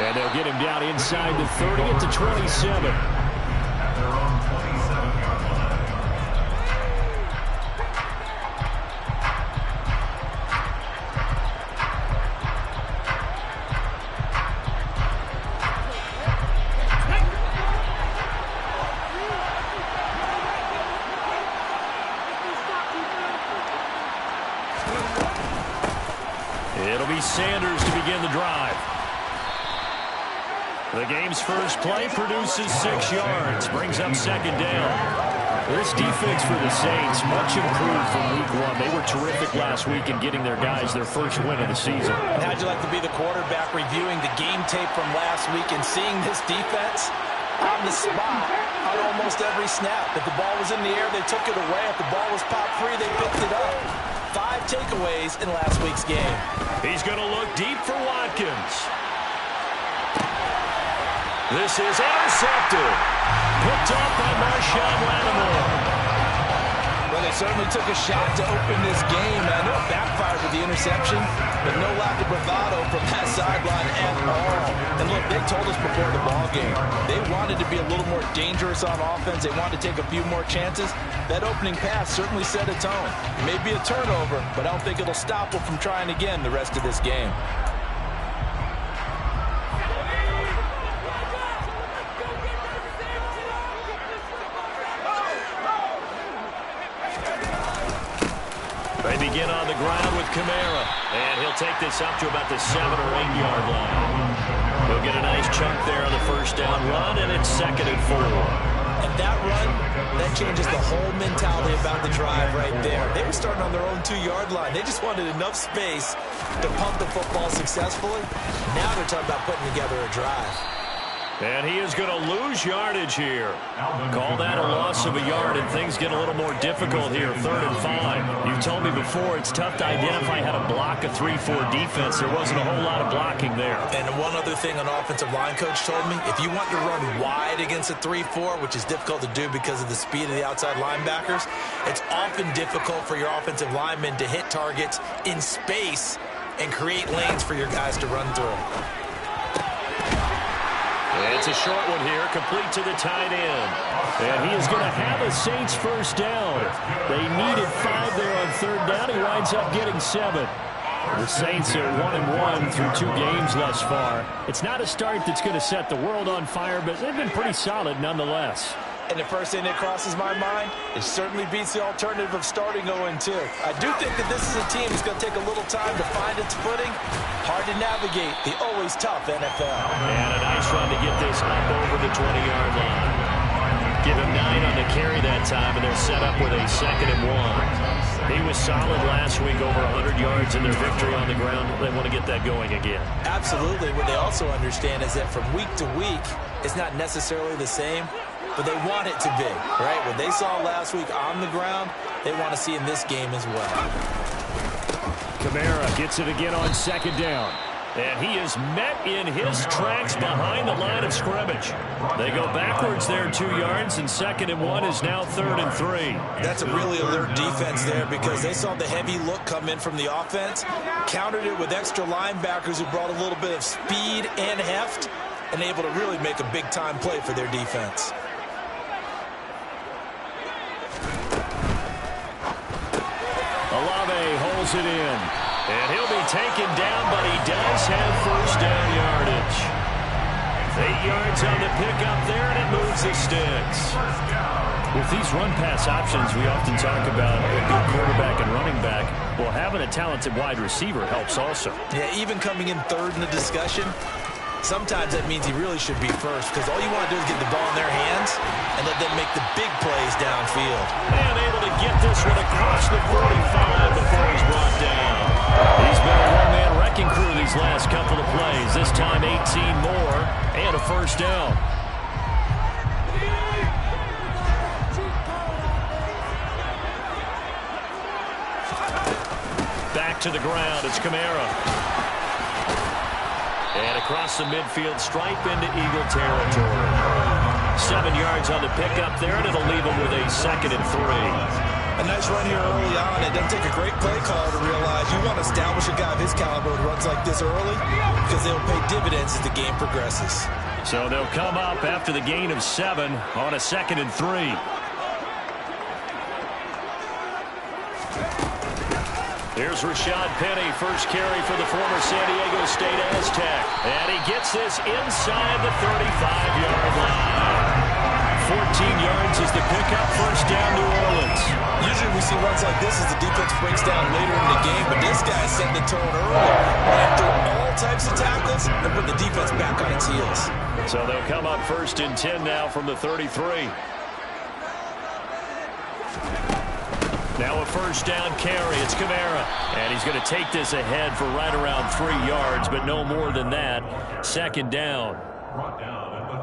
And they'll get him down inside the 30 at the 27. It'll be Sanders to begin the drive. The game's first play produces 6 yards, brings up second down. This defense for the Saints, much improved from week 1. They were terrific last week in getting their guys their first win of the season. And how'd you like to be the quarterback reviewing the game tape from last week and seeing this defense on the spot on almost every snap? If the ball was in the air, they took it away. If the ball was popped free, they picked it up. 5 takeaways in last week's game. He's going to look deep for Watkins. This is intercepted. Picked up by Marshawn Lattimore. Well, they certainly took a shot to open this game. I know it backfired with the interception, but no lack of bravado from that sideline at all. And look, they told us before the ball game, they wanted to be a little more dangerous on offense. They wanted to take a few more chances. That opening pass certainly set a tone. It may be a turnover, but I don't think it'll stop them from trying again the rest of this game. They begin on the ground with Kamara, and he'll take this up to about the 7 or 8 yard line. He'll get a nice chunk there on the first down run, and it's 2nd and 4. And that run, that changes the whole mentality about the drive right there. They were starting on their own 2-yard line. They just wanted enough space to pump the football successfully. Now they're talking about putting together a drive. And he is going to lose yardage here. Call that a loss of a yard, and things get a little more difficult here, 3rd and 5. You've told me before it's tough to identify how to block a 3-4 defense. There wasn't a whole lot of blocking there. And one other thing an offensive line coach told me, if you want to run wide against a 3-4, which is difficult to do because of the speed of the outside linebackers, it's often difficult for your offensive linemen to hit targets in space and create lanes for your guys to run through. It's a short one here, complete to the tight end. And he is going to have a Saints first down. They needed 5 there on 3rd down. He winds up getting 7. The Saints are 1-1 through 2 games thus far. It's not a start that's going to set the world on fire, but they've been pretty solid nonetheless. And the first thing that crosses my mind, it certainly beats the alternative of starting 0-2. I do think that this is a team that's going to take a little time to find its footing. Hard to navigate the always tough NFL. And a nice run to get this up over the 20-yard line. Give him 9 on the carry that time, and they're set up with a 2nd and 1. He was solid last week, over 100 yards in their victory on the ground. They want to get that going again. Absolutely. What they also understand is that from week to week, it's not necessarily the same, but they want it to be, right? What they saw last week on the ground, they want to see in this game as well. Kamara gets it again on 2nd down. And he is met in his tracks behind the line of scrimmage. They go backwards there 2 yards, and 2nd and 1 is now 3rd and 3. That's a really alert defense there because they saw the heavy look come in from the offense, countered it with extra linebackers who brought a little bit of speed and heft, and able to really make a big-time play for their defense. Olave holds it in. And he'll be taken down, but he does have first down yardage. 8 yards on the pickup there, and it moves the sticks. With these run-pass options, we often talk about a good quarterback and running back. Well, having a talented wide receiver helps also. Yeah, even coming in 3rd in the discussion, sometimes that means he really should be first because all you want to do is get the ball in their hands and let them make the big plays downfield. And able to get this one across the 45 before he's brought down. He's been a one-man wrecking crew these last couple of plays. This time 18 more and a first down. Back to the ground. It's Kamara. And across the midfield stripe into Eagle territory. 7 yards on the pickup there, and it'll leave him with a 2nd and 3. A nice run here early on. It doesn't take a great play call to realize you want to establish a guy of his caliber who runs like this early. because they'll pay dividends as the game progresses. So they'll come up after the gain of 7 on a 2nd and 3. Here's Rashad Penny, first carry for the former San Diego State Aztec. And he gets this inside the 35-yard line. 14 yards is the pickup, first down, New Orleans. Usually we see runs like this as the defense breaks down later in the game, but this guy is setting the tone early. Ran through all types of tackles and put the defense back on its heels. So they'll come up 1st and 10 now from the 33. Now a first down carry. It's Kamara. And he's going to take this ahead for right around 3 yards, but no more than that. 2nd down.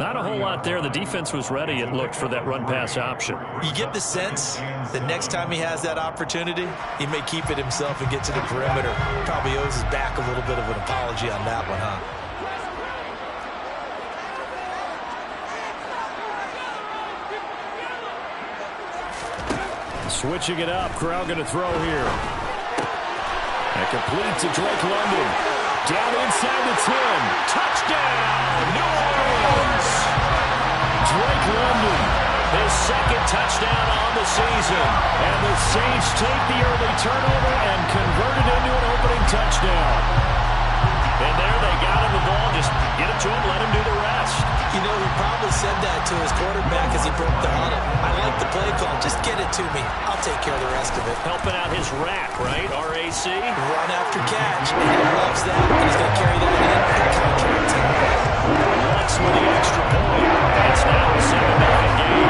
Not a whole lot there. The defense was ready, it looked, for that run-pass option. You get the sense that next time he has that opportunity, he may keep it himself and get to the perimeter. Probably owes his back a little bit of an apology on that one, huh? Switching it up. Corral going to throw here. And complete to Drake London. Down inside the 10. Touchdown, New Orleans. Drake London, his 2nd touchdown on the season. And the Saints take the early turnover and convert it into an opening touchdown. And there they got him the ball. Just get it to him, let him do the rest. You know, he probably said that to his quarterback as he broke the huddle. I like the play call. Just get it to me. I'll take care of the rest of it. Helping out his rack, right? RAC. Run after catch. And he loves that. And he's going to carry that in for the contract. Lutz with the extra point. It's now a 7-0 game.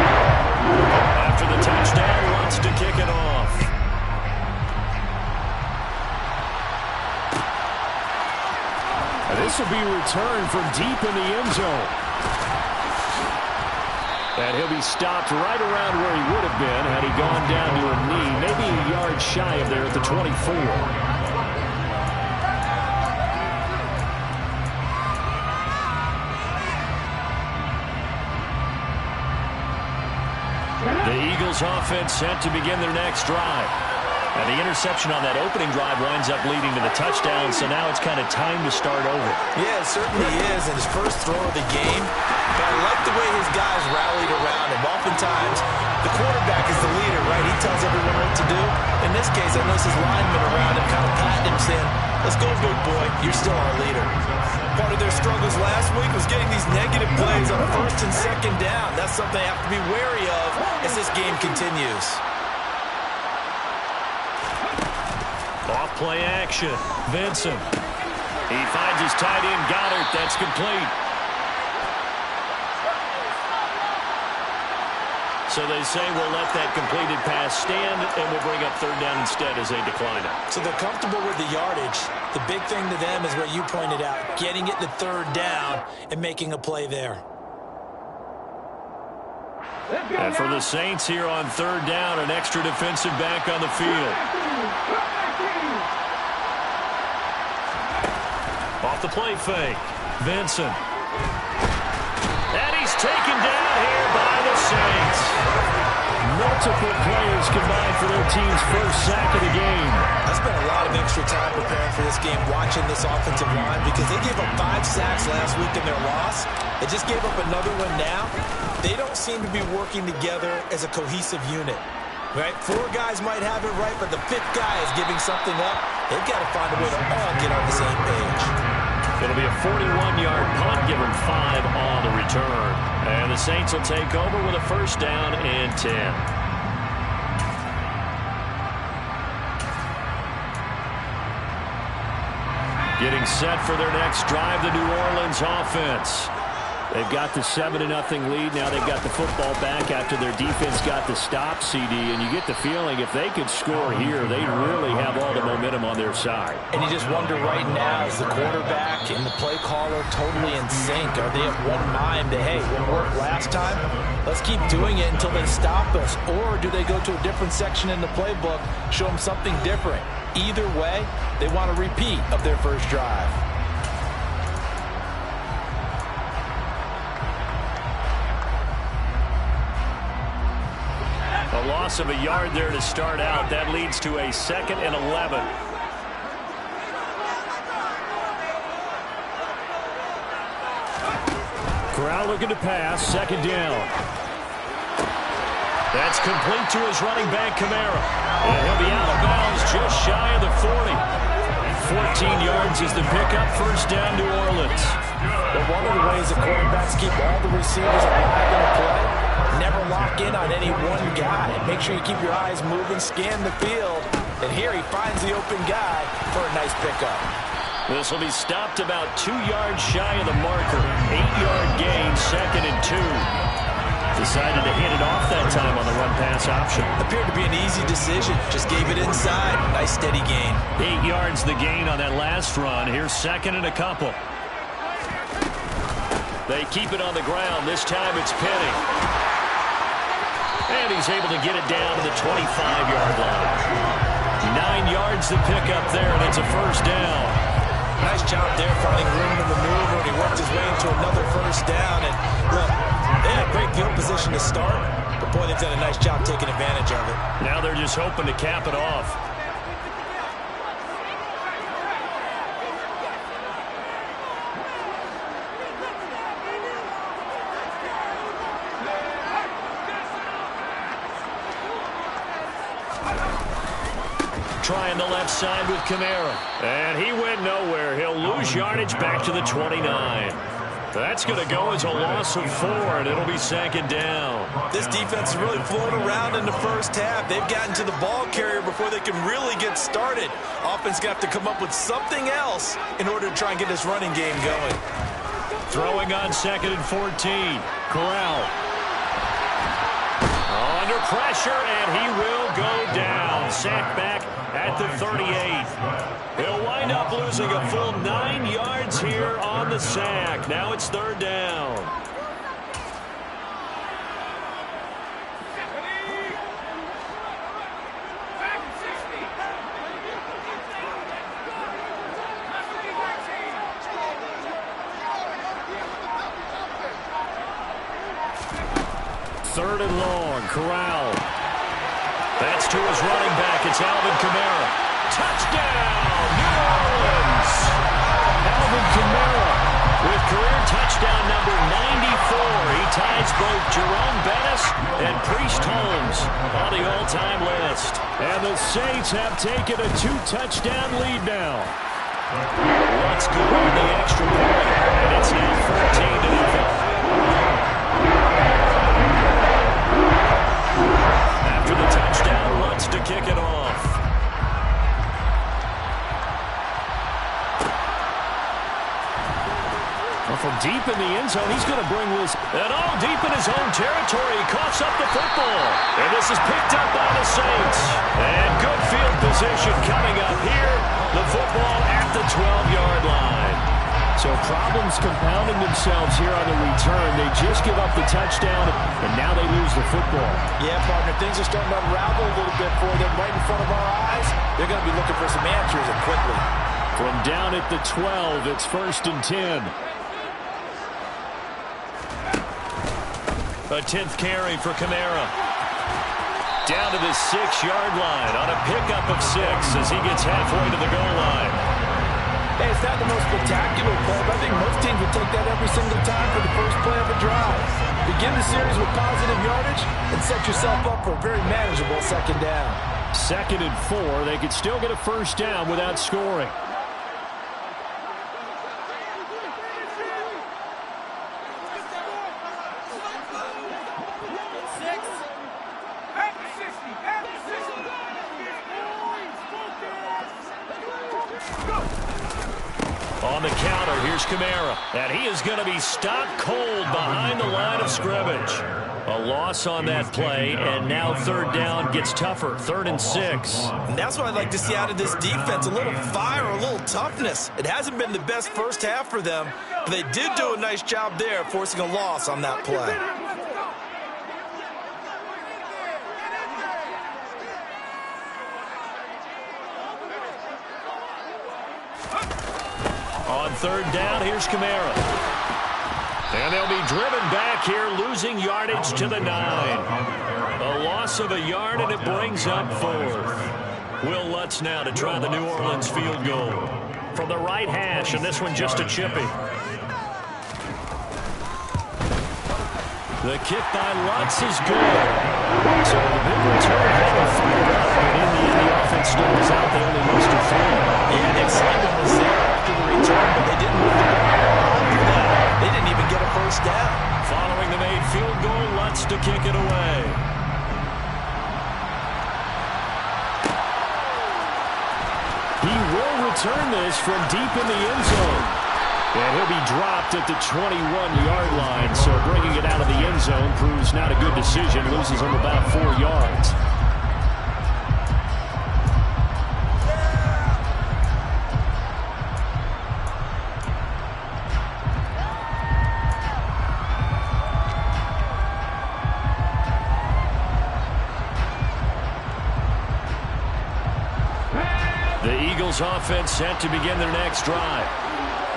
After the touchdown, Lutz to kick it off. And this will be returned from deep in the end zone. And he'll be stopped right around where he would have been had he gone down to a knee, maybe a yard shy of there at the 24. The Eagles offense set to begin their next drive. And the interception on that opening drive winds up leading to the touchdown, so now it's kind of time to start over. Yeah, it certainly is, and his first throw of the game. But I like the way his guys rallied around him. Oftentimes, the quarterback is the leader, right? He tells everyone what to do. In this case, I noticed his linemen around him kind of patting him, saying, "Let's go, big boy. You're still our leader." Part of their struggles last week was getting these negative plays on 1st and 2nd down. That's something they have to be wary of as this game continues. Off play action. Vincent. He finds his tight end, Goddard. That's complete. So they say we'll let that completed pass stand, and we'll bring up 3rd down instead as they decline it. So they're comfortable with the yardage. The big thing to them is what you pointed out, getting it to 3rd down and making a play there. And for the Saints here on 3rd down, an extra defensive back on the field. Off the play fake. Vincent. And he's taken down here by the Saints. Multiple players combined for their team's first sack of the game. I spent a lot of extra time preparing for this game, watching this offensive line, because they gave up 5 sacks last week in their loss. They just gave up another one now. They don't seem to be working together as a cohesive unit. Right? 4 guys might have it right, but the 5th guy is giving something up. They've got to find a way to all get on the same page. It'll be a 41-yard punt, given 5 on the return. And the Saints will take over with a first down and 10. Getting set for their next drive, the New Orleans offense. They've got the 7-0 lead. Now they've got the football back after their defense got the stop, CD. And you get the feeling if they could score here, they really have all the momentum on their side. And you just wonder right now, is the quarterback and the play caller totally in sync? Are they at one mind that, hey, what worked last time? Let's keep doing it until they stop us. Or do they go to a different section in the playbook, show them something different? Either way, they want a repeat of their first drive. A loss of a yard there to start out. That leads to a 2nd and 11. Corral looking to pass. Second down. That's complete to his running back, Kamara. And he'll be out of bounds just shy of the 40. 14 yards is the pickup. First down, New Orleans. But one of the ways that quarterbacks keep all the receivers alive in a play, never lock in on any one guy. Make sure you keep your eyes moving, scan the field. And here he finds the open guy for a nice pickup. This will be stopped about 2 yards shy of the marker. 8-yard gain, 2nd and 2. Decided to hit it off that time on the run-pass option. Appeared to be an easy decision. Just gave it inside. Nice steady gain. 8 yards the gain on that last run. Here's 2nd and a couple. They keep it on the ground. This time it's Penny. And he's able to get it down to the 25-yard line. 9 yards the pickup there, and it's a first down. Nice job there finding room to maneuver, and he worked his way into another first down. And look, they had great field position to start, but boy, they've done a nice job taking advantage of it. Now they're just hoping to cap it off. Trying the left side with Kamara. And he went nowhere. He'll lose yardage back to the 29. That's going to go as a loss of 4, and it'll be 2nd down. This defense is really floating around in the first half. They've gotten to the ball carrier before they can really get started. Offense got to come up with something else in order to try and get this running game going. Throwing on 2nd and 14. Corral. Under pressure, and he will go down. Sacked back at the 38. He'll wind up losing a full 9 yards here on the sack. Now it's 3rd down. Third and long. Corral. That's to his running back. It's Alvin Kamara. Touchdown, New Orleans. Alvin Kamara with career touchdown number 94. He ties both Jerome Bettis and Priest Holmes on the all-time list. And the Saints have taken a 2-touchdown lead now. Let's go on the extra point, and it's now 14-0. After the touchdown, wants to kick it off. Well, from deep in the end zone, he's going to bring this. And all deep in his own territory, he coughs up the football. And this is picked up by the Saints. And good field position coming up here. The football at the 12-yard line. So problems compounding themselves here on the return. They just give up the touchdown, and now they lose the football. Yeah, partner, things are starting to unravel a little bit for them right in front of our eyes. They're going to be looking for some answers, and quickly. From down at the 12, it's 1st and 10. A 10th carry for Kamara. Down to the 6-yard line on a pickup of 6 as he gets halfway to the goal line. Hey, it's not the most spectacular play, but I think most teams would take that every single time for the first play of a drive. Begin the series with positive yardage and set yourself up for a very manageable 2nd down. 2nd and 4. They could still get a first down without scoring. On the counter, here's Kamara. And he is going to be stopped cold behind the line of scrimmage. A loss on that play, and now 3rd down gets tougher. 3rd and 6. And that's what I'd like to see out of this defense. A little fire, a little toughness. It hasn't been the best first half for them, but they did do a nice job there forcing a loss on that play. On 3rd down, here's Kamara. And they'll be driven back here, losing yardage to the 9. A loss of a yard, and it brings up 4th. Will Lutz now to try the New Orleans field goal. From the right hash, and this one just a chippy. The kick by Lutz is good. So the big return had them fired up, but in the end, the offense stumbles out. They only muster 3. Yeah, the excitement was there after the return, but they didn't move the ball after that. They didn't even get a first down. Following the made field goal, Lutz to kick it away. He will return this from deep in the end zone. And he'll be dropped at the 21-yard line. So bringing it out of the end zone proves not a good decision. Loses him about 4 yards. The Eagles offense set to begin their next drive.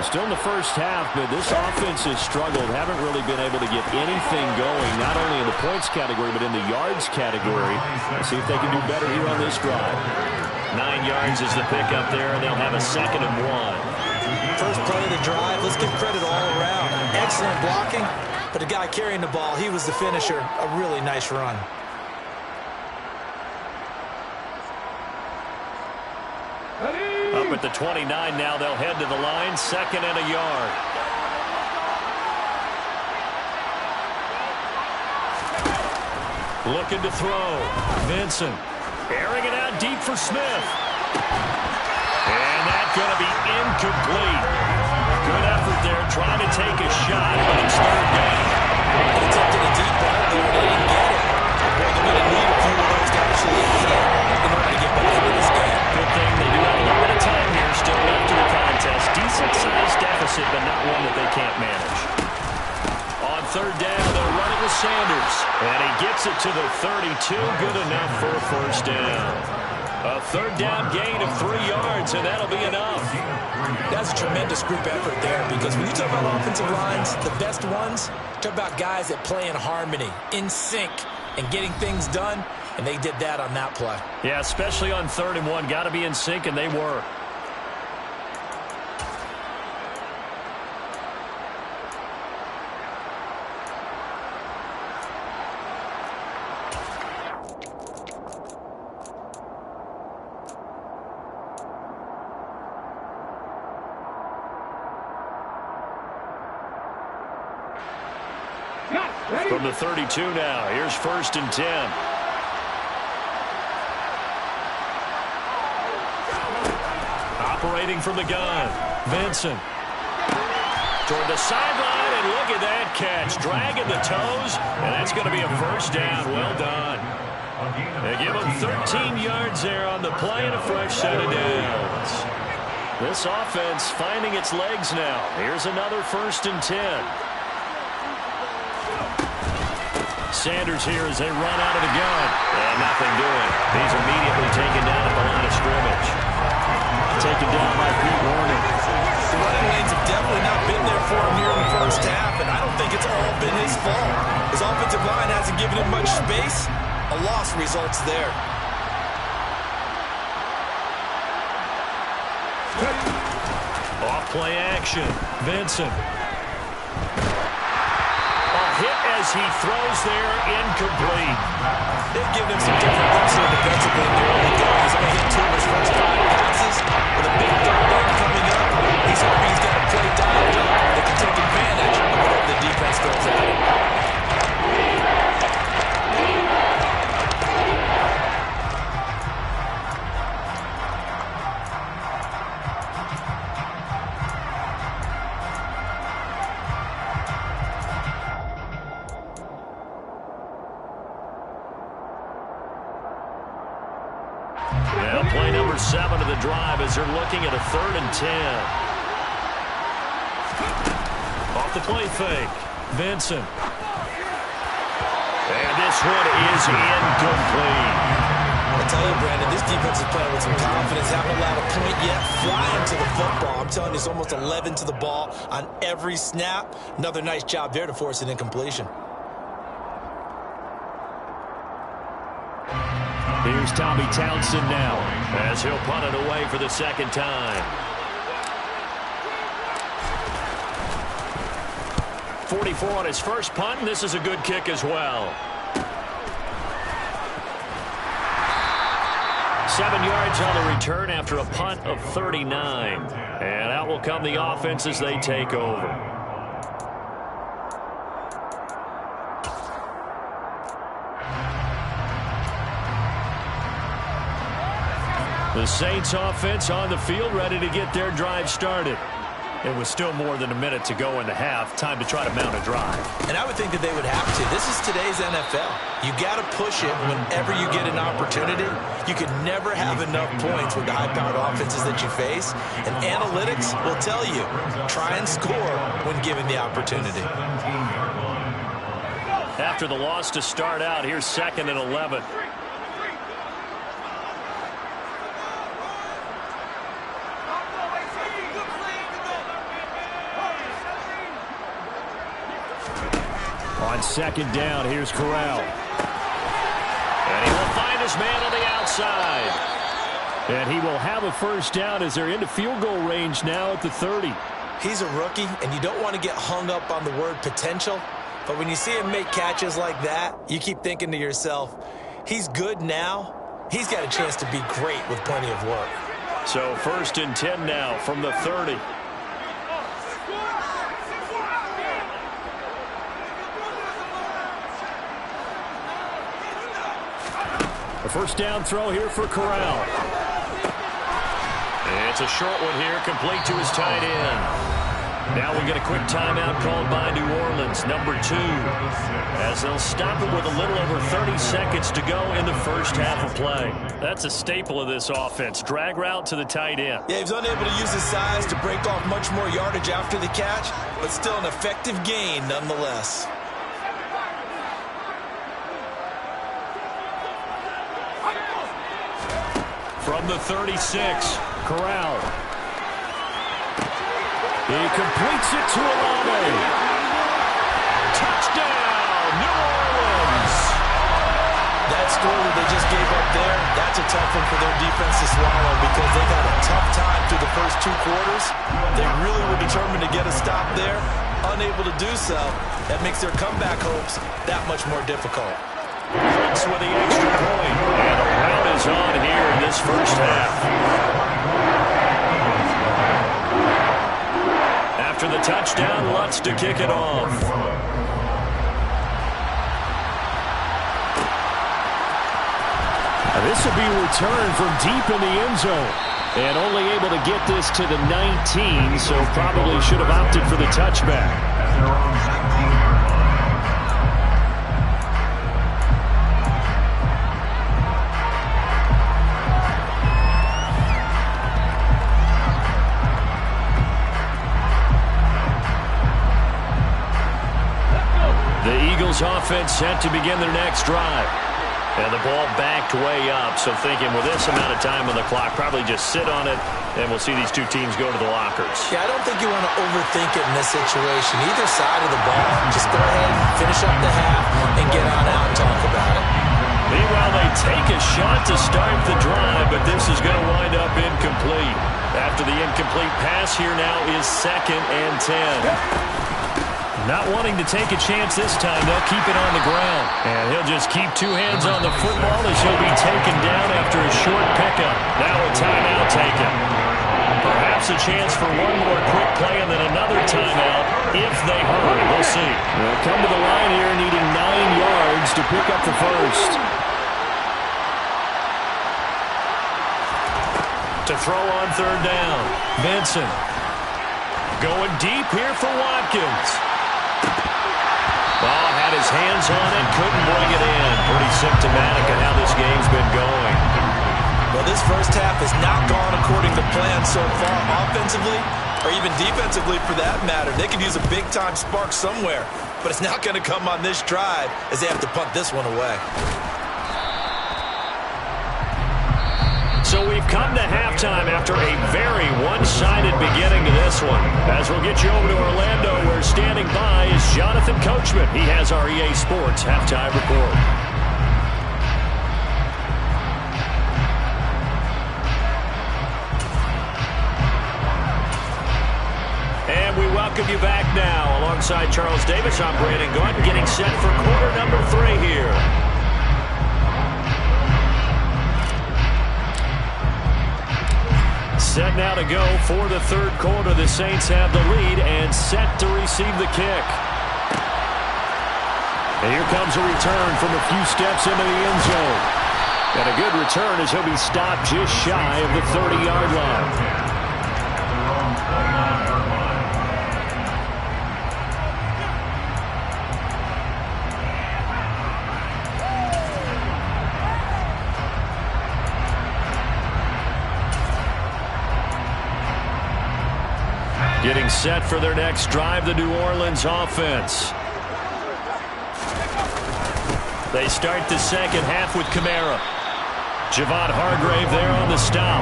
Still in the first half, but this offense has struggled. Haven't really been able to get anything going, not only in the points category, but in the yards category. Let's see if they can do better here on this drive. 9 yards is the pickup there, and they'll have a 2nd and 1. First play of the drive, let's give credit all around. Excellent blocking, but the guy carrying the ball, he was the finisher. A really nice run. Up at the 29 now, they'll head to the line, 2nd and a yard. Looking to throw. Vincent airing it out deep for Smith. And that's going to be incomplete. Good effort there, trying to take a shot, but it's 3rd down. They attempted a deep ball there, and they didn't get it. Well, they're going to need a few of those to actually hit in order to get back into this game. Good thing they do have a little bit of time here still left in the contest. Decent-sized deficit, but not one that they can't manage. On 3rd down, they'll run it with Sanders. And he gets it to the 32. Good enough for a 1st down. A 3rd down gain of 3 yards, and that'll be enough. That's a tremendous group effort there, because when you talk about offensive lines, the best ones, talk about guys that play in harmony, in sync, and getting things done, and they did that on that play. Yeah, especially on 3rd and 1. Got to be in sync, and they were. From the 32 now, here's 1st and 10. Operating from the gun, Vincent. Toward the sideline, and look at that catch. Dragging the toes, and that's going to be a 1st down. Well done. They give him 13 yards there on the play and a fresh set of downs. This offense finding its legs now. Here's another 1st and 10. Sanders here as they run out of the gun. And nothing doing. He's immediately taken down at the line of scrimmage. Taken down by Pete Werner. The running lanes have definitely not been there for him here in the first half, and I don't think it's all been his fault. His offensive line hasn't given him much space. A loss results there. Off play action. Vincent. Hit as he throws there, incomplete. They've given him some different looks here defensively in the early going. He's only hit 2 of his first 5 passes. With a big 3rd down coming up, he's hoping he's got a play dialed up that can take advantage of whatever the defense throws at him. Now play number 7 of the drive as they're looking at a 3rd and 10. Off the play fake. Vincent. And this one is incomplete. I tell you, Brandon, this defense is playing with some confidence. Haven't allowed a point yet. Flying to the football. I'm telling you, it's almost 11 to the ball on every snap. Another nice job there to force an incompletion. Here's Tommy Townsend now as he'll punt it away for the 2nd time. 44 on his first punt, and this is a good kick as well. 7 yards on the return after a punt of 39. And out will come the offense as they take over. The Saints offense on the field, ready to get their drive started. It was still more than a minute to go in the half. Time to try to mount a drive. And I would think that they would have to. This is today's NFL. You got to push it whenever you get an opportunity. You can never have enough points with the high-powered offenses that you face. And analytics will tell you, try and score when given the opportunity. After the loss to start out, here's 2nd and 11. On 2nd down, here's Corral. And he will find his man on the outside. And he will have a first down as they're into field goal range now at the 30. He's a rookie, and you don't want to get hung up on the word potential. But when you see him make catches like that, you keep thinking to yourself, he's good now. He's got a chance to be great with plenty of work. So 1st and 10 now from the 30. A first down throw here for Corral. And it's a short one here, complete to his tight end. Now we get a quick timeout called by New Orleans, number 2, as they'll stop it with a little over 30 seconds to go in the first half of play. That's a staple of this offense, drag route to the tight end. Yeah, he was unable to use his size to break off much more yardage after the catch, but still an effective gain nonetheless. From the 36, Corral. He completes it to Olave. Touchdown, New Orleans. That score that they just gave up there, that's a tough one for their defense to swallow because they got a tough time through the first 2 quarters. They really were determined to get a stop there. Unable to do so, that makes their comeback hopes that much more difficult. Fritz with the extra point. And a rout is on here in this first half. After the touchdown, Lutz to kick it off. This will be returned from deep in the end zone. And only able to get this to the 19, so probably should have opted for the touchback. Offense set to begin their next drive. And the ball backed way up, so thinking with this amount of time on the clock, probably just sit on it, and we'll see these 2 teams go to the lockers. Yeah, I don't think you want to overthink it in this situation. Either side of the ball, just go ahead, finish up the half, and get on out and talk about it. Meanwhile, they take a shot to start the drive, but this is going to wind up incomplete. After the incomplete pass, here now is 2nd and 10. Not wanting to take a chance this time, they'll keep it on the ground. And he'll just keep 2 hands on the football as he'll be taken down after a short pickup. Now a timeout taken. Perhaps a chance for one more quick play and then another timeout if they hurry. We'll see. They'll come to the line here needing 9 yards to pick up the first. To throw on 3rd down. Benson. Going deep here for Watkins. Ball had his hands on it, couldn't bring it in. Pretty symptomatic of how this game's been going. Well, this first half has not gone according to plan so far offensively, or even defensively for that matter. They could use a big-time spark somewhere, but it's not going to come on this drive as they have to punt this one away. So we've come to halftime after a very one-sided beginning to this one. As we'll get you over to Orlando, where standing by is Jonathan Coachman. He has our EA Sports halftime report. And we welcome you back now along alongside Charles Davis. I'm Brandon Gaudin, getting set for quarter number 3 here. Set now to go for the third quarter. The Saints have the lead and set to receive the kick. And here comes a return from a few steps into the end zone. And a good return as he'll be stopped just shy of the 30-yard line. Getting set for their next drive, the New Orleans offense. They start the second half with Kamara. Javon Hargrave there on the stop.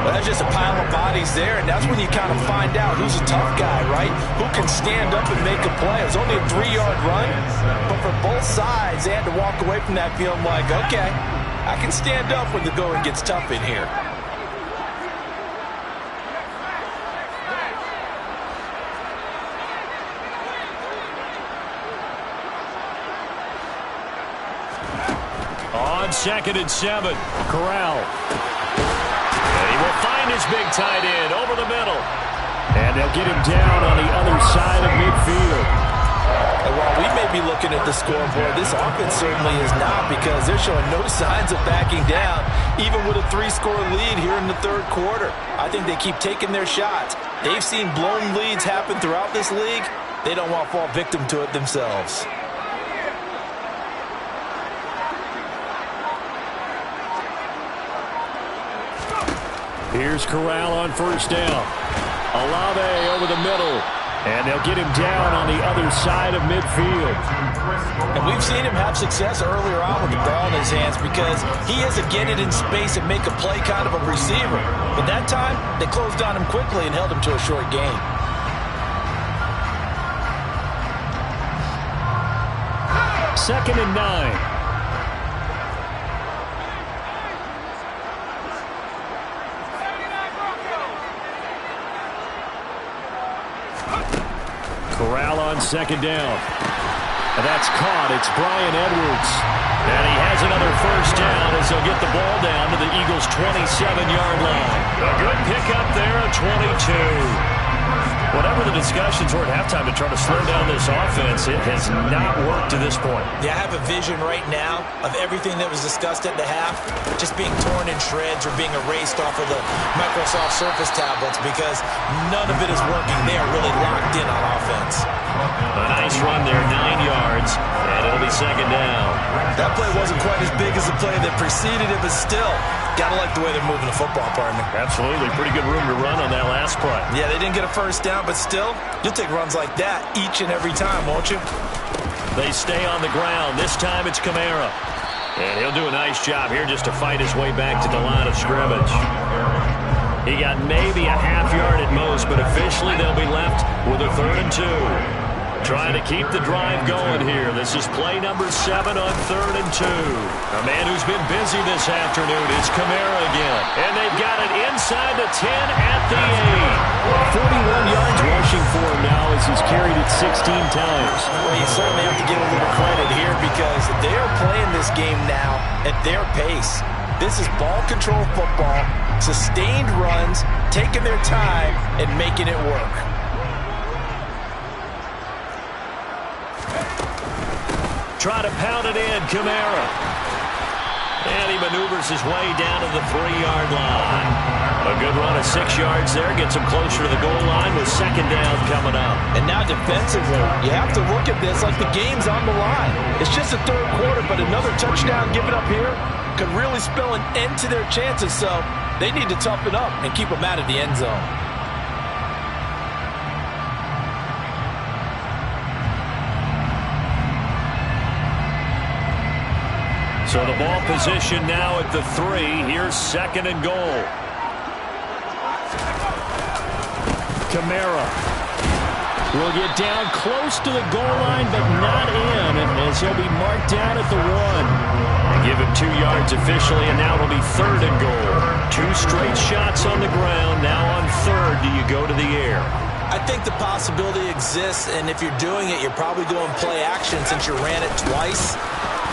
Well, that's just a pile of bodies there, and that's when you kind of find out who's a tough guy, right? Who can stand up and make a play. It was only a 3-yard run, but for both sides, they had to walk away from that feeling like, okay, I can stand up when the going gets tough in here. On 2nd and 7, Corral. And he will find his big tight end over the middle. And they'll get him down on the other side of midfield. And while we may be looking at the scoreboard, this offense certainly is not, because they're showing no signs of backing down, even with a 3-score lead here in the third quarter. I think they keep taking their shots. They've seen blown leads happen throughout this league. They don't want to fall victim to it themselves. Here's Corral on first down. Olave over the middle. And they'll get him down on the other side of midfield. And we've seen him have success earlier on with the ball in his hands, because he is a get it in space and make a play kind of a receiver. But that time, they closed on him quickly and held him to a short gain. Second and 9. Corral on second down. And that's caught. It's Bryan Edwards. And he has another first down as they'll get the ball down to the Eagles' 27-yard line. A good pickup there at 22. Whatever the discussions were at halftime to try to slow down this offense, it has not worked to this point. Yeah, I have a vision right now of everything that was discussed at the half just being torn in shreds or being erased off of the Microsoft Surface tablets, because none of it is working. They are really locked in on offense. A nice run there, 9 yards, and it'll be second down. That play wasn't quite as big as the play that preceded it, but still, gotta like the way they're moving the football, partner. Absolutely. Pretty good room to run on that last play. Yeah, they didn't get a first down, but still, you'll take runs like that each and every time, won't you? They stay on the ground. This time it's Kamara. And he'll do a nice job here just to fight his way back to the line of scrimmage. He got maybe a half yard at most, but officially they'll be left with a 3rd and 2. Trying to keep the drive going here. This is play number 7 on 3rd and 2. A man who's been busy this afternoon is Kamara again. And they've got it inside the 10 at the 8. 41 yards rushing for him now as he's carried it 16 times. Well, you certainly have to give a little credit here, because they are playing this game now at their pace. This is ball control football, sustained runs, taking their time, and making it work. Try to pound it in, Kamara. And he maneuvers his way down to the 3-yard line. A good run of 6 yards there gets him closer to the goal line with second down coming up. And now defensively, you have to look at this like the game's on the line. It's just the third quarter, but another touchdown given up here could really spell an end to their chances, so they need to toughen up and keep them out of the end zone. So the ball position now at the 3. Here's 2nd and goal. Kamara will get down close to the goal line, but not in, as he'll be marked down at the 1. Give him 2 yards officially, and now it'll be 3rd and goal. 2 straight shots on the ground. Now on 3rd, do you go to the air? I think the possibility exists, and if you're doing it, you're probably going play action since you ran it twice.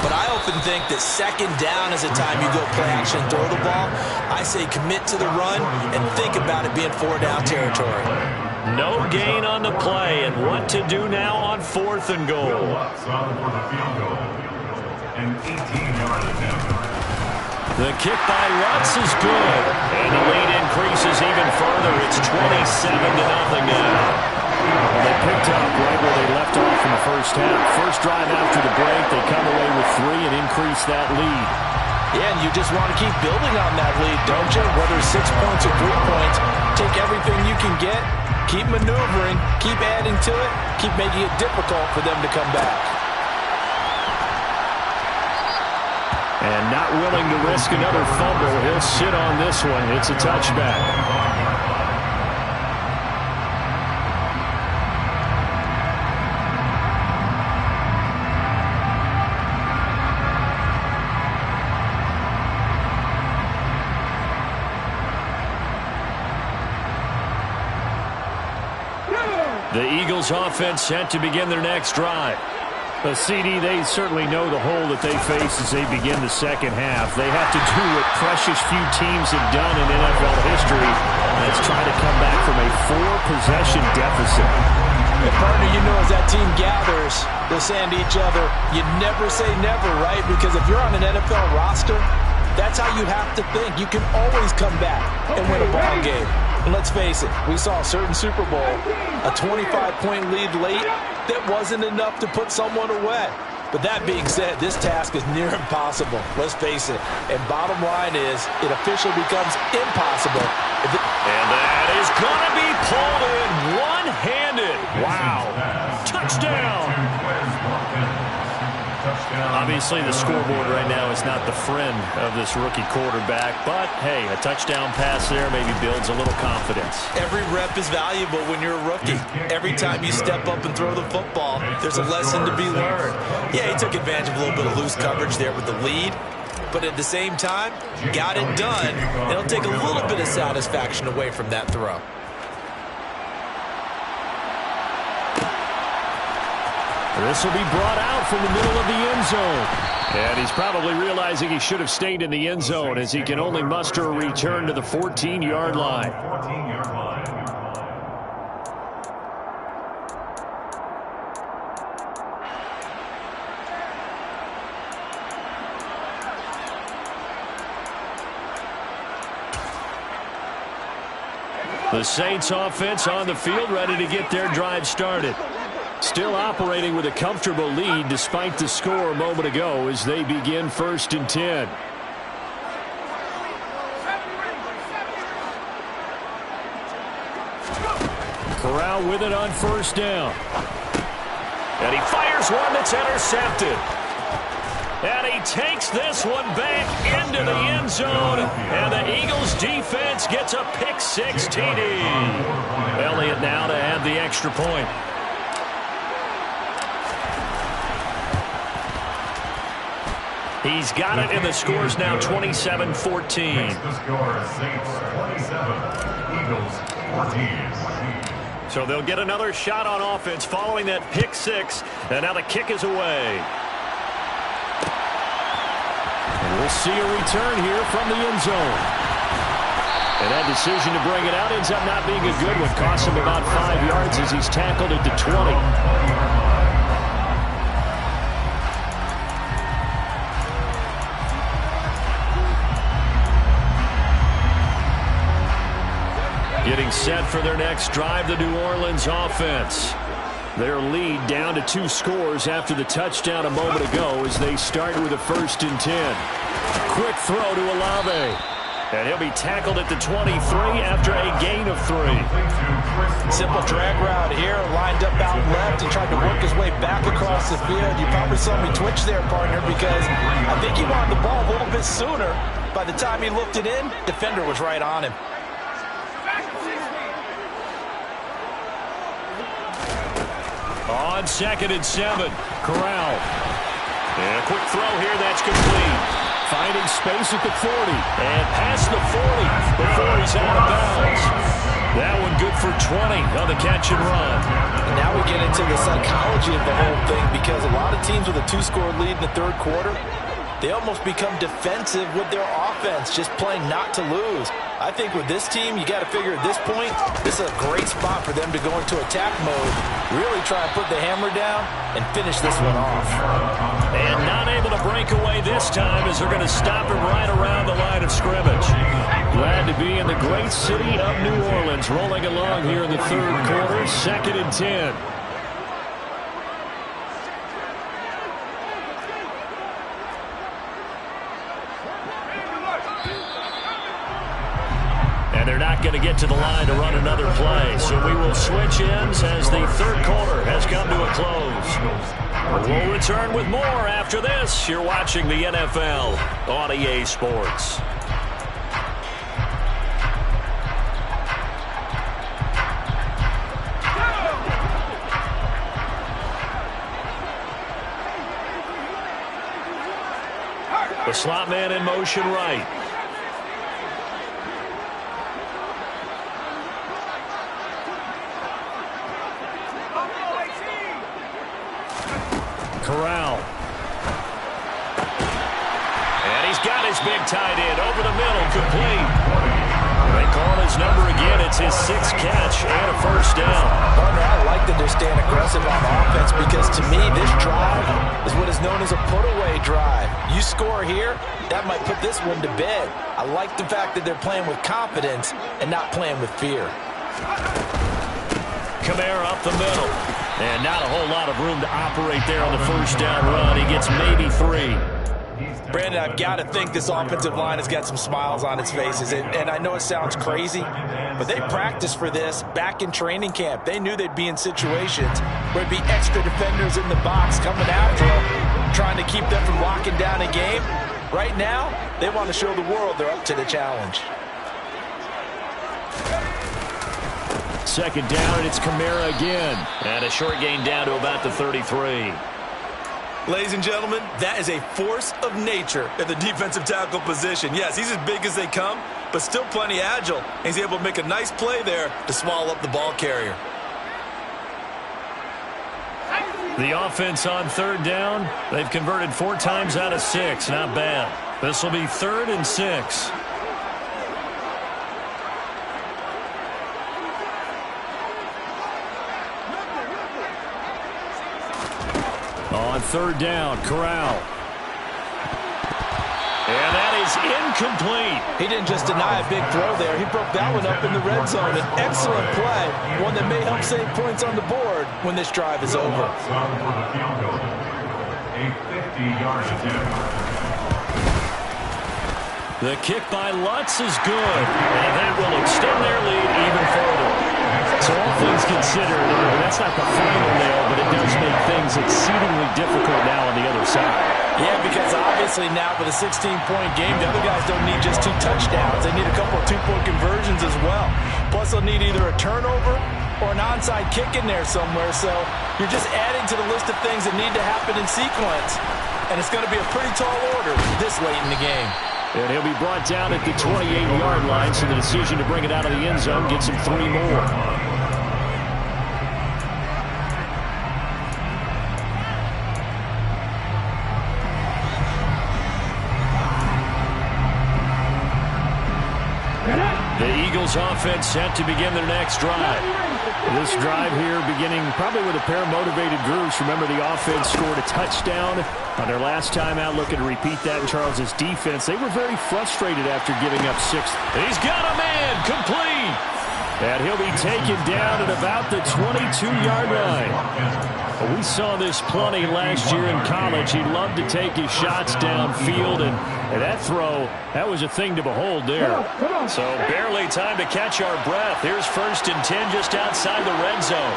But I often think that second down is the time you go play action and throw the ball. I say commit to the run and think about it being 4-down territory. No gain on the play, and what to do now on 4th and goal. The kick by Lutz is good, and the lead increases even further. It's 27-0 now. They picked up right where they left off in the first half. First drive after the break, they come away with 3 and increase that lead. Yeah, and you just want to keep building on that lead, don't you? Whether it's 6 points or 3 points, take everything you can get, keep maneuvering, keep adding to it, keep making it difficult for them to come back. And not willing to risk another fumble, he'll sit on this one. It's a touchback. The Eagles offense set to begin their next drive. CD, they certainly know the hole that they face as they begin the second half. They have to do what precious few teams have done in NFL history. That's try to come back from a 4-possession deficit. And partner, you know, as that team gathers, they're saying to each other, you never say never, right? Because if you're on an NFL roster, that's how you have to think. You can always come back and win a ball game. And let's face it, we saw a certain Super Bowl, a 25-point lead late, that wasn't enough to put someone away. But that being said, this task is near impossible. Let's face it. And bottom line is, it officially becomes impossible. And that is going to be pulled in one-handed. Wow. Touchdown. Obviously, the scoreboard right now is not the friend of this rookie quarterback, but, hey, a touchdown pass there maybe builds a little confidence. Every rep is valuable when you're a rookie. Every time you step up and throw the football, there's a lesson to be learned. Yeah, he took advantage of a little bit of loose coverage there with the lead, but at the same time, got it done. It'll take a little bit of satisfaction away from that throw. This will be brought out from the middle of the end zone. And he's probably realizing he should have stayed in the end zone as he can only muster a return to the 14-yard line. The Saints offense on the field, ready to get their drive started. Still operating with a comfortable lead despite the score a moment ago as they begin 1st and 10. Corral with it on 1st down. And he fires one that's intercepted. And he takes this one back into the end zone. And the Eagles defense gets a pick-6 TD. Elliott now to add the extra point. He's got it, and the score's now 27-14. The score is Saints 27, Eagles 14. So they'll get another shot on offense following that pick-6, and now the kick is away. And we'll see a return here from the end zone. And that decision to bring it out ends up not being a good one. Costs him about 5 yards as he's tackled at the 20. Getting set for their next drive, the New Orleans offense. Their lead down to 2 scores after the touchdown a moment ago as they start with a 1st and 10. Quick throw to Olave. And he'll be tackled at the 23 after a gain of 3. Simple drag route here, lined up out left and tried to work his way back across the field. You probably saw me twitch there, partner, because I think he wanted the ball a little bit sooner. By the time he looked it in, defender was right on him. On 2nd and 7, Corral. And a quick throw here, that's complete. Finding space at the 40. And past the 40 before he's out of bounds. That one good for 20 on the catch and run. And now we get into the psychology of the whole thing, because a lot of teams with a 2-score lead in the third quarter, they almost become defensive with their offense, just playing not to lose. I think with this team, you got to figure at this point, this is a great spot for them to go into attack mode, really try and put the hammer down and finish this one off. And not able to break away this time, as they're going to stop him right around the line of scrimmage. Glad to be in the great city of New Orleans, rolling along here in the third quarter, 2nd and 10. They're not going to get to the line to run another play, so we will switch ends as the third quarter has come to a close. We'll return with more after this. You're watching the NFL on EA Sports. The slot man in motion right. Corral. And he's got his big tight end over the middle, complete. They call his number again. It's his 6th catch and a first down. Well, I like that they're staying aggressive on offense, because to me, this drive is what is known as a put-away drive. You score here, that might put this one to bed. I like the fact that they're playing with confidence and not playing with fear. Kamara up the middle. And not a whole lot of room to operate there on the first down run. He gets maybe 3. Brandon, I've got to think this offensive line has got some smiles on its faces. And I know it sounds crazy, but they practiced for this back in training camp. They knew they'd be in situations where it'd be extra defenders in the box coming after them, trying to keep them from locking down a game. Right now, they want to show the world they're up to the challenge. 2nd down, and it's Kamara again. And a short gain down to about the 33. Ladies and gentlemen, that is a force of nature at the defensive tackle position. Yes, he's as big as they come, but still plenty agile. And he's able to make a nice play there to swallow up the ball carrier. The offense on 3rd down, they've converted 4 times out of 6. Not bad. This will be 3rd and 6. On 3rd down, Corral. And that is incomplete. He didn't just deny a big throw there. He broke that one up in the red zone. An excellent play, one that may help save points on the board when this drive is over. A 50-yard attempt. The kick by Lutz is good, and that will extend their lead even further. So all things considered, that's not the final nail, but it does make things exceedingly difficult now on the other side. Yeah, because obviously now with a 16-point game, the other guys don't need just 2 touchdowns. They need a couple of 2-point conversions as well. Plus, they'll need either a turnover or an onside kick in there somewhere. So you're just adding to the list of things that need to happen in sequence. And it's going to be a pretty tall order this late in the game. And he'll be brought down at the 28-yard line, so the decision to bring it out of the end zone gets him 3 more. The Eagles offense set to begin their next drive. This drive here beginning probably with a pair of motivated groups. Remember, the offense scored a touchdown on their last time out, looking to repeat that in Charles's defense. They were very frustrated after giving up 6. He's got a man, complete. And he'll be taken down at about the 22-yard line. We saw this plenty last year in college. He loved to take his shots downfield, and that throw, that was a thing to behold there. So barely time to catch our breath. Here's 1st and 10 just outside the red zone.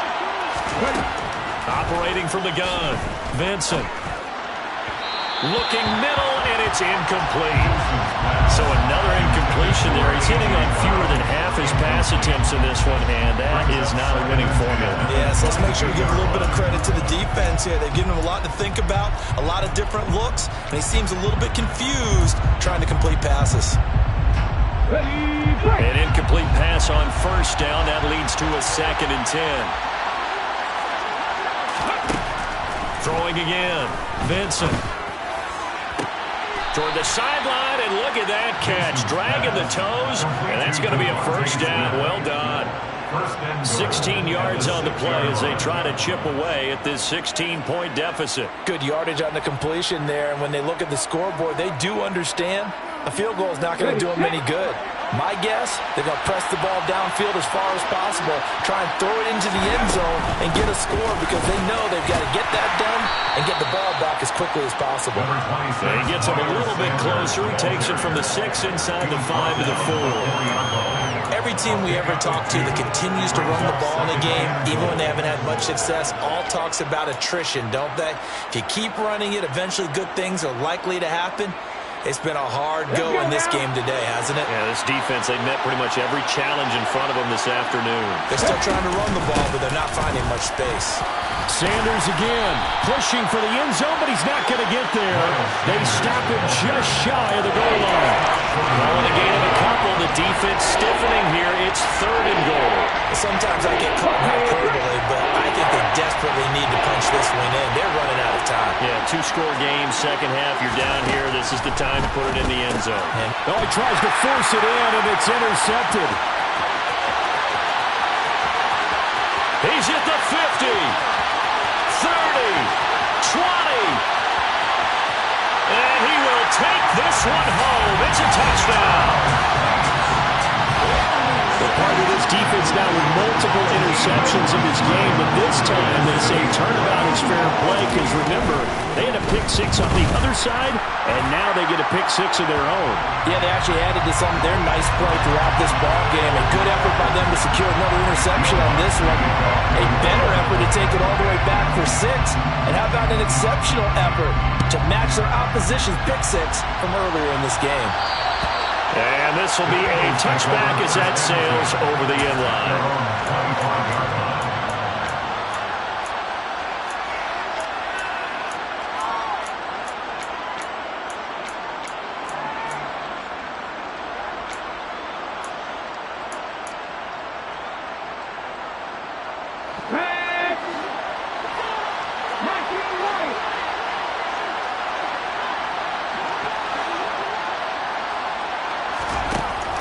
Operating from the gun, Vincent. Looking middle, and it's incomplete. So another incompletion there. He's hitting on fewer than half his pass attempts in this one, and that is not a winning formula. Yes, let's make sure we give a little bit of credit to the defense here. They've given him a lot to think about, a lot of different looks, and he seems a little bit confused trying to complete passes. An incomplete pass on first down. That leads to a 2nd and 10. Throwing again. Vincent. Toward the sideline, and look at that catch. Dragging the toes, and that's going to be a first down. Well done. 16 yards on the play as they try to chip away at this 16-point deficit. Good yardage on the completion there, and when they look at the scoreboard, they do understand a field goal is not going to do them any good. My guess, they're going to press the ball downfield as far as possible, try and throw it into the end zone and get a score because they know they've got to get that done and get the ball back as quickly as possible. He gets him a little bit closer. He takes it from the 6 inside the 5 to the 4. Every team we ever talk to that continues to run the ball in a game, even when they haven't had much success, all talks about attrition, don't they? If you keep running it, eventually good things are likely to happen. It's been a hard go in this game today, hasn't it? Yeah, this defense, they met pretty much every challenge in front of them this afternoon. They're still trying to run the ball, but they're not finding much space. Sanders again, pushing for the end zone, but he's not going to get there. They stop him just shy of the goal line. Well, in a gain of a couple, the defense stiffening here. It's 3rd and goal. Sometimes I get caught in hyperbole, but I think they desperately need to punch this one in. They're running out of time. Yeah, 2-score game, second half, you're down here. This is the time to put it in the end zone. Oh, he tries to force it in, and it's intercepted. He's hit the 50, 30, 20. And he will take this one home. It's a touchdown. They're part of this defense now with multiple interceptions in this game, but this time they say turnabout is fair play because, remember, they had a pick 6 on the other side, and now they get a pick 6 of their own. Yeah, they actually added to some of their nice play throughout this ball game. A good effort by them to secure another interception on this one. A better effort to take it all the way back for 6. And how about an exceptional effort to match their opposition's pick 6 from earlier in this game? And this will be a touchback as that sails over the end line.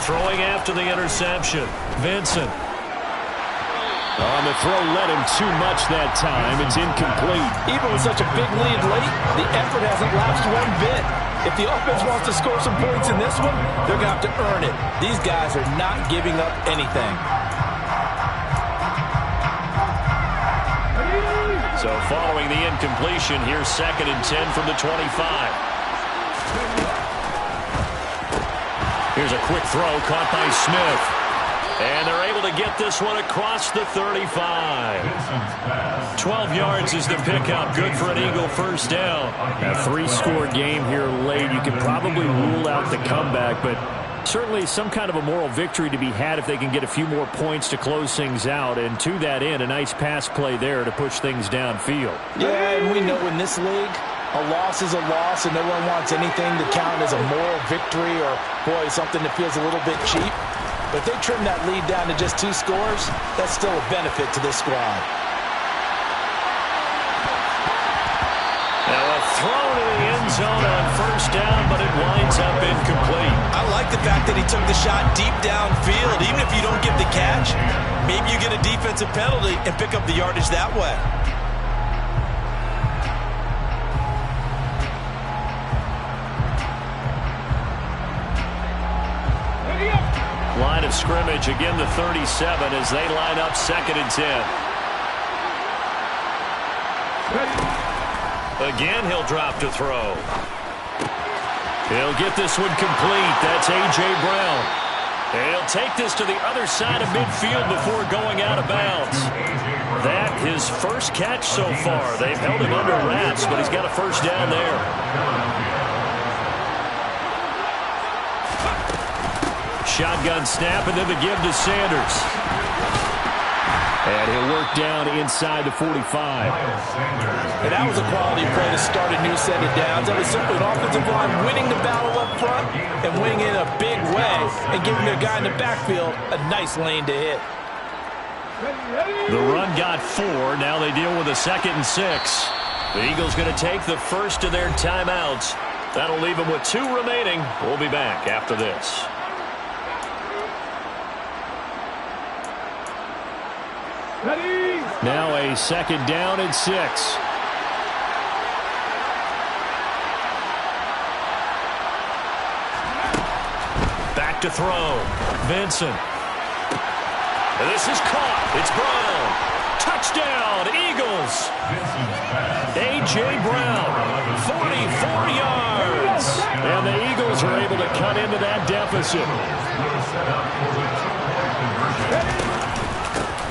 Throwing after the interception, Vincent. On the throw, led him too much that time. It's incomplete. Even with such a big lead late, the effort hasn't lapsed one bit. If the offense wants to score some points in this one, they're going to have to earn it. These guys are not giving up anything. So following the incompletion, here's 2nd and 10 from the 25. Here's a quick throw caught by Smith. And they're able to get this one across the 35. 12 yards is the pickup. Good for an Eagle first down. A 3-score game here late. You can probably rule out the comeback, but certainly some kind of a moral victory to be had if they can get a few more points to close things out. And to that end, a nice pass play there to push things downfield. Yeah, and we know in this league, a loss is a loss, and no one wants anything to count as a moral victory or, boy, something that feels a little bit cheap. But if they trim that lead down to just 2 scores, that's still a benefit to this squad. Now a throw to the end zone on first down, but it winds up incomplete. I like the fact that he took the shot deep downfield. Even if you don't get the catch, maybe you get a defensive penalty and pick up the yardage that way. Line of scrimmage, again the 37 as they line up 2nd and 10. Again, he'll drop to throw. He'll get this one complete. That's A.J. Brown. And he'll take this to the other side of midfield before going out of bounds. That his first catch so far. They've held him under wraps, but he's got a first down there. Shotgun snap, and then the give to Sanders. And he'll work down inside the 45. And that was a quality play to start a new set of downs. That was simply an offensive line winning the battle up front and winning in a big way and giving their guy in the backfield a nice lane to hit. The run got 4. Now they deal with a 2nd and 6. The Eagles going to take the first of their timeouts. That'll leave them with 2 remaining. We'll be back after this. Now a 2nd down and 6. Back to throw. Vincent. And this is caught. It's Brown. Touchdown, Eagles. A.J. Brown, 44 yards. And the Eagles are able to cut into that deficit.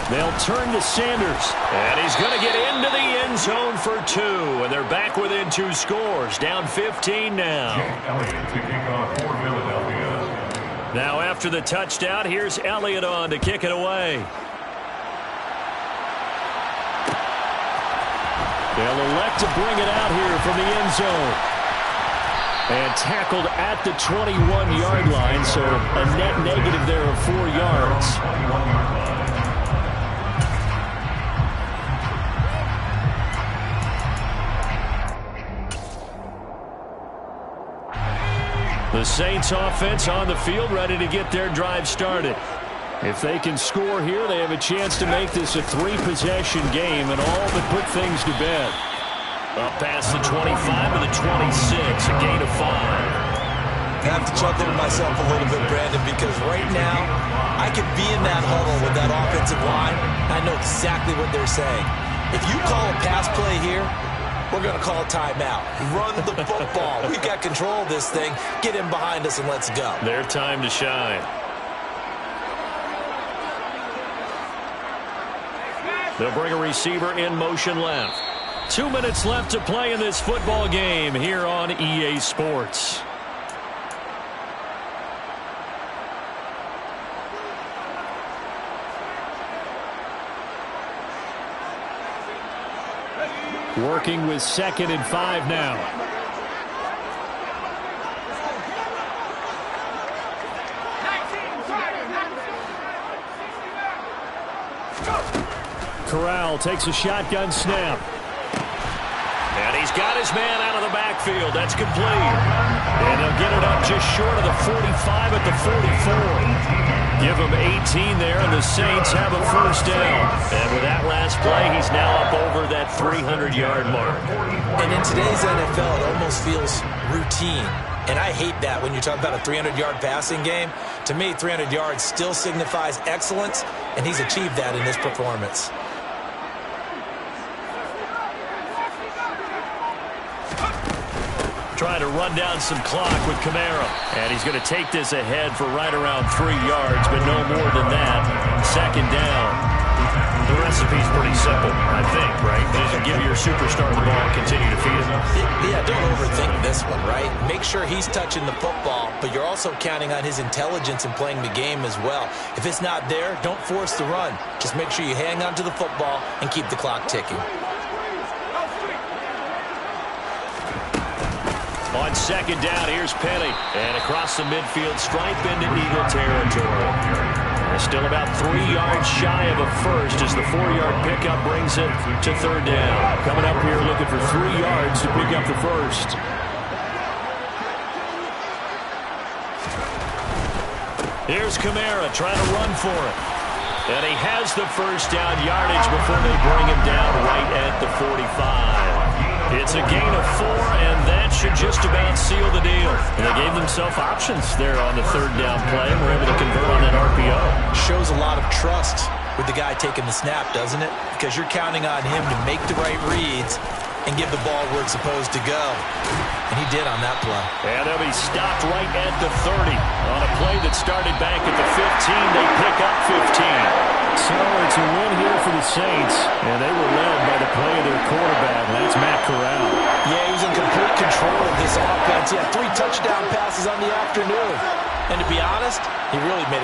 They'll turn to Sanders. And he's going to get into the end zone for 2. And they're back within 2 scores. Down 15 now. Now after the touchdown, here's Elliott on to kick it away. They'll elect to bring it out here from the end zone. And tackled at the 21-yard line, so a net negative there of 4 yards. The Saints offense on the field, ready to get their drive started. If they can score here, they have a chance to make this a 3-possession game and all but put things to bed. Up past the 25 to the 26, a gain of 5. I have to chuckle to myself a little bit, Brandon, because right now I could be in that huddle with that offensive line. I know exactly what they're saying. If you call a pass play here, we're going to call a timeout. Run the football. We've got control of this thing. Get in behind us and let's go. Their time to shine. They'll bring a receiver in motion left. 2 minutes left to play in this football game here on EA Sports. Working with 2nd and 5 now. Corral takes a shotgun snap. And he's got his man out of the backfield. That's complete. And they'll get it up just short of the 45 at the 44. Give him 18 there, and the Saints have a first down. And with that last play, he's now up over that 300-yard mark. And in today's NFL, it almost feels routine. And I hate that when you talk about a 300-yard passing game. To me, 300 yards still signifies excellence, and he's achieved that in this performance. Trying to run down some clock with Kamara. And he's going to take this ahead for right around 3 yards, but no more than that. 2nd down. The recipe's pretty simple, I think, right? Just give your superstar the ball and continue to feed him. Yeah, don't overthink this one, right? Make sure he's touching the football, but you're also counting on his intelligence in playing the game as well. If it's not there, don't force the run. Just make sure you hang on to the football and keep the clock ticking. On 2nd down, here's Penny. And across the midfield stripe into Eagle territory. They're still about 3 yards shy of a first as the 4-yard pickup brings it to 3rd down. Coming up here looking for 3 yards to pick up the first. Here's Kamara trying to run for it. And he has the first down yardage before they bring him down right at the 45. It's a gain of 4, and that should just about seal the deal. And they gave themselves options there on the 3rd down play, and were able to convert on that RPO. Shows a lot of trust with the guy taking the snap, doesn't it? Because you're counting on him to make the right reads and give the ball where it's supposed to go. And he did on that play. And they'll be stopped right at the 30. On a play that started back at the 15, they pick up 15. So it's a win here for the Saints, and they were led by the play of their quarterback, and that's Matt Corral. Yeah, he was in complete control of this offense. He had 3 touchdown passes on the afternoon. And to be honest, he really made it